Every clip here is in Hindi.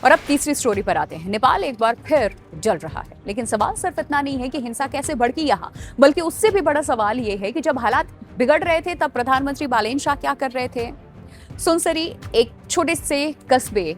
और अब तीसरी स्टोरी पर आते हैं। नेपाल एक बार फिर जल रहा है, लेकिन सवाल सिर्फ इतना नहीं है कि हिंसा कैसे भड़की यहाँ, बल्कि उससे भी बड़ा सवाल ये है कि जब हालात बिगड़ रहे थे तब प्रधानमंत्री बालेन शाह क्या कर रहे थे। सुनसरी, एक छोटे से कस्बे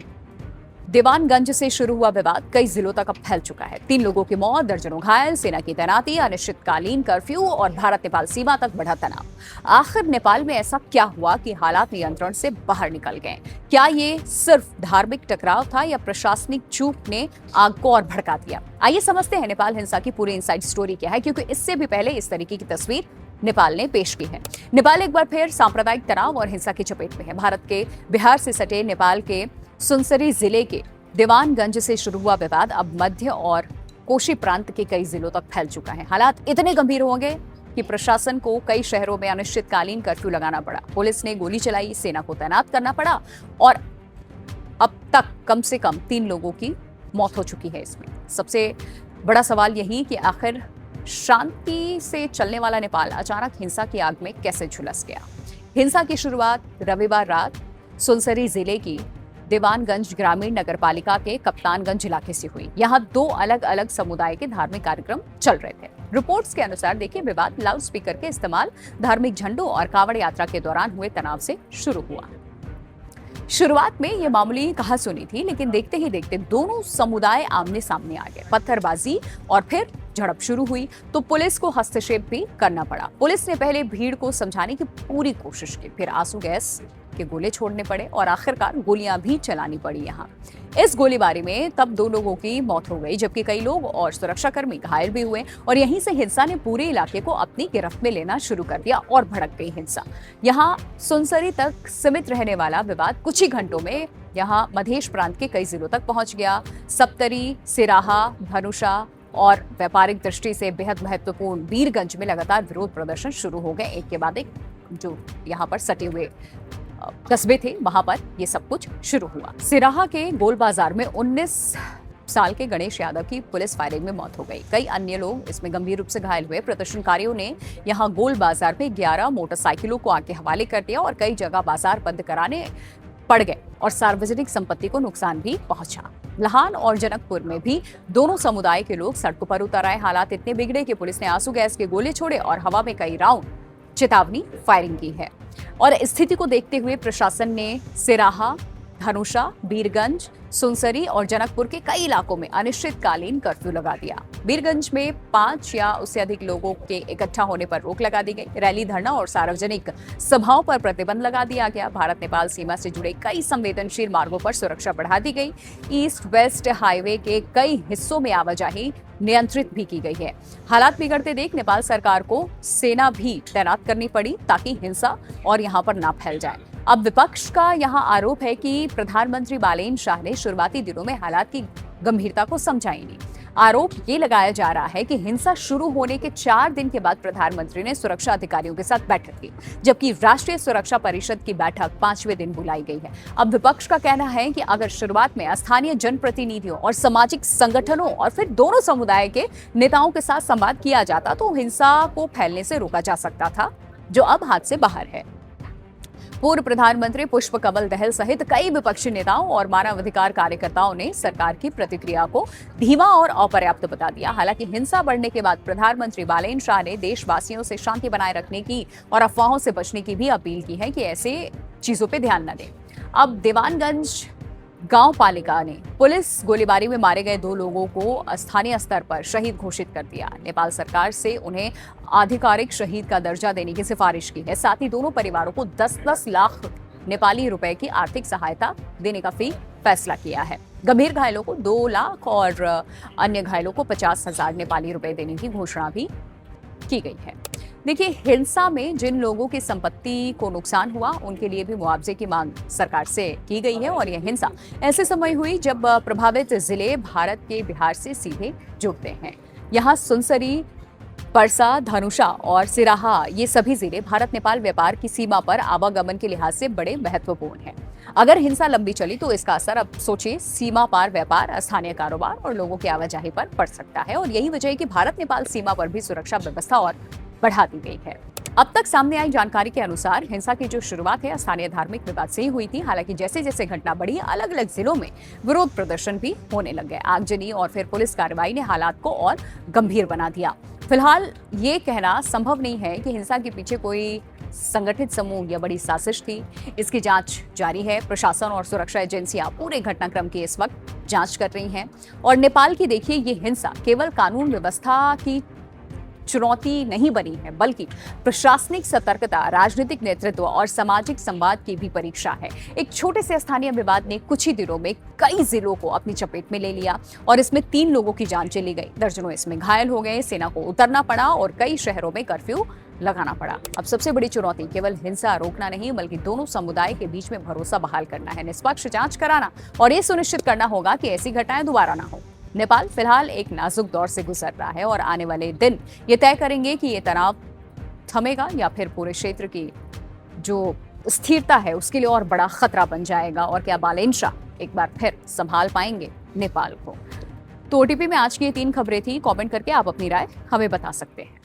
दीवानगंज से शुरू हुआ विवाद कई जिलों तक अब फैल चुका है। 3 लोगों की मौत, दर्जनों घायल, सेना की तैनाती, अनिश्चितकालीन कर्फ्यू और भारत नेपाल सीमा तक बढ़ा तनाव। आखिर नेपाल में ऐसा क्या हुआ कि हालात नियंत्रण से बाहर निकल गए? क्या ये सिर्फ धार्मिक टकराव था या प्रशासनिक चूक ने आग को और भड़का दिया? आइए समझते हैं नेपाल हिंसा की पूरी इनसाइड स्टोरी क्या है, क्योंकि इससे भी पहले इस तरीके की तस्वीर नेपाल ने पेश की है। नेपाल एक बार फिर सांप्रदायिक तनाव और हिंसा की चपेट में है। भारत के बिहार से सटे नेपाल के सुनसरी जिले के दीवानगंज से शुरू हुआ विवाद अब मध्य और कोशी प्रांत के कई जिलों तक फैल चुका है। हालात इतने गंभीर हो गए कि प्रशासन को कई शहरों में अनिश्चितकालीन कर्फ्यू लगाना पड़ा, पुलिस ने गोली चलाई, सेना को तैनात करना पड़ा और अब तक कम से कम 3 लोगों की मौत हो चुकी है। इसमें सबसे बड़ा सवाल यही कि आखिर शांति से चलने वाला नेपाल अचानक हिंसा की आग में कैसे झुलस गया। हिंसा की शुरुआत रविवार रात सुनसरी जिले की दीवानगंज ग्रामीण नगरपालिका के कप्तानगंज इलाके से हुई। यहाँ 2 अलग अलग समुदाय के धार्मिक कार्यक्रम चल रहे थे। रिपोर्ट्स के अनुसार देखिए, विवाद लाउडस्पीकर के इस्तेमाल, धार्मिक झंडों और कांवड़ यात्रा के दौरान हुए तनाव से शुरू हुआ। शुरुआत में ये मामूली कहासुनी थी, लेकिन देखते ही देखते दोनों समुदाय आमने सामने आ गए। पत्थरबाजी और फिर झड़प शुरू हुई तो पुलिस को हस्तक्षेप भी करना पड़ा। पुलिस ने पहले भीड़ को समझाने की पूरी कोशिश की, फिर आंसू गैस के गोले छोड़ने पड़े और आखिरकार गोलियां भी चलानी पड़ी। यहाँ इस गोलीबारी में तब 2 लोगों की मौत हो गई, जबकि कई लोग और सुरक्षाकर्मी घायल भी हुए और यहीं से हिंसा ने पूरे इलाके को अपनी गिरफ्त में लेना शुरू कर दिया और भड़क गई हिंसा। यहाँ सुनसरी तक सीमित रहने वाला विवाद कुछ ही घंटों में यहाँ मधेश प्रांत के कई जिलों तक पहुंच गया। सप्तरी, सिराहा, धनुषा और व्यापारिक दृष्टि से बेहद महत्वपूर्ण वीरगंज में लगातार विरोध प्रदर्शन शुरू हो गए। एक के बाद एक जो यहाँ पर सटे हुए कस्बे थे, वहां पर ये सब कुछ शुरू हुआ। सिराहा के गोल बाजार में 19 साल के गणेश यादव की पुलिस फायरिंग में मौत हो गई। कई अन्य लोग इसमें गंभीर रूप से घायल हुए। प्रदर्शनकारियों ने यहाँ गोल बाजार में 11 मोटरसाइकिलों को आग के हवाले कर दिया और कई जगह बाजार बंद कराने पड़ गए और सार्वजनिक संपत्ति को नुकसान भी पहुंचा। लहान और जनकपुर में भी दोनों समुदाय के लोग सड़कों पर उतर आए। हालात इतने बिगड़े कि पुलिस ने आंसू गैस के गोले छोड़े और हवा में कई राउंड चेतावनी फायरिंग की है। और स्थिति को देखते हुए प्रशासन ने सिराहा, धनुषा, वीरगंज, सुनसरी और जनकपुर के कई इलाकों में अनिश्चितकालीन कर्फ्यू लगा दिया। वीरगंज में 5 या उससे अधिक लोगों के इकट्ठा होने पर रोक लगा दी गई। रैली, धरना और सार्वजनिक सभाओं पर प्रतिबंध लगा दिया गया। भारत नेपाल सीमा से जुड़े कई संवेदनशील मार्गों पर सुरक्षा बढ़ा दी गई। ईस्ट वेस्ट हाईवे के कई हिस्सों में आवाजाही नियंत्रित भी की गई है। हालात बिगड़ते देख नेपाल सरकार को सेना भी तैनात करनी पड़ी ताकि हिंसा और यहाँ पर ना फैल जाए। अब विपक्ष का यहाँ आरोप है कि प्रधानमंत्री बालेन शाह ने शुरुआती दिनों में हालात की गंभीरता को समझा ही नहीं। आरोप ये लगाया जा रहा है कि हिंसा शुरू होने के 4 दिन के बाद प्रधानमंत्री ने सुरक्षा अधिकारियों के साथ बैठक की, जबकि राष्ट्रीय सुरक्षा परिषद की बैठक 5वें दिन बुलाई गई है। अब विपक्ष का कहना है कि अगर शुरुआत में स्थानीय जनप्रतिनिधियों और सामाजिक संगठनों और फिर दोनों समुदाय के नेताओं के साथ संवाद किया जाता तो हिंसा को फैलने से रोका जा सकता था, जो अब हाथ से बाहर है। पूर्व प्रधानमंत्री पुष्प कमल दहल सहित कई विपक्षी नेताओं और मानवाधिकार कार्यकर्ताओं ने सरकार की प्रतिक्रिया को धीमा और अपर्याप्त बता दिया। हालांकि हिंसा बढ़ने के बाद प्रधानमंत्री बालेन शाह ने देशवासियों से शांति बनाए रखने की और अफवाहों से बचने की भी अपील की है कि ऐसे चीजों पर ध्यान न दें। अब दीवानगंज गांव पालिका ने पुलिस गोलीबारी में मारे गए 2 लोगों को स्थानीय स्तर पर शहीद घोषित कर दिया। नेपाल सरकार से उन्हें आधिकारिक शहीद का दर्जा देने की सिफारिश की है। साथ ही दोनों परिवारों को 10-10 लाख नेपाली रुपए की आर्थिक सहायता देने का भी फैसला किया है। गंभीर घायलों को 2 लाख और अन्य घायलों को 50,000 नेपाली रुपए देने की घोषणा भी की गई है। देखिए, हिंसा में जिन लोगों की संपत्ति को नुकसान हुआ उनके लिए भी मुआवजे की मांग सरकार से की गई है और यह हिंसा ऐसे समय हुई जब प्रभावित जिले भारत के बिहार से सीधे जुड़ते हैं। यहाँ सुनसरी, परसा, धनुषा और सिराहा ये सभी जिले भारत नेपाल व्यापार की सीमा पर आवागमन के लिहाज से बड़े महत्वपूर्ण हैं। अगर हिंसा लंबी चली तो इसका असर, अब सोचिए, सीमा पार व्यापार, स्थानीय कारोबार और लोगों की आवाजाही पर पड़ सकता है और यही वजह है कि भारत नेपाल सीमा पर भी सुरक्षा व्यवस्था और बढ़ा दी गई है। अब तक सामने आई जानकारी के अनुसार हिंसा की जो शुरुआत है स्थानीय धार्मिक विवाद से ही हुई थी। हालांकि जैसे जैसे घटना बढ़ी, अलग अलग जिलों में विरोध प्रदर्शन भी होने लग गए। आगजनी और फिर पुलिस कार्रवाई ने हालात को और गंभीर बना दिया। फिलहाल ये कहना संभव नहीं है कि हिंसा के पीछे कोई संगठित समूह या बड़ी साजिश थी। इसकी जांच जारी है। प्रशासन और सुरक्षा एजेंसियां पूरे घटनाक्रम की इस वक्त जांच कर रही हैं। और नेपाल की देखिए, ये हिंसा केवल कानून व्यवस्था की चुनौती नहीं बनी है, बल्कि प्रशासनिक सतर्कता, राजनीतिक नेतृत्व और सामाजिक संवाद की भी परीक्षा है। एक छोटे से स्थानीय विवाद ने कुछ ही दिनों में कई जिलों को अपनी चपेट में ले लिया और इसमें 3 लोगों की जान चली गई, दर्जनों इसमें घायल हो गए, सेना को उतरना पड़ा और कई शहरों में कर्फ्यू लगाना पड़ा। अब सबसे बड़ी चुनौती केवल हिंसा रोकना नहीं, बल्कि दोनों समुदाय के बीच में भरोसा बहाल करना है, निष्पक्ष जांच कराना और ये सुनिश्चित करना होगा कि ऐसी घटनाएं दोबारा ना हो। नेपाल फिलहाल एक नाजुक दौर से गुजर रहा है और आने वाले दिन ये तय करेंगे कि ये तनाव थमेगा या फिर पूरे क्षेत्र की जो स्थिरता है उसके लिए और बड़ा खतरा बन जाएगा। और क्या बालेन शाह एक बार फिर संभाल पाएंगे नेपाल को? तो ओटीपी में आज की ये 3 खबरें थी। कमेंट करके आप अपनी राय हमें बता सकते हैं।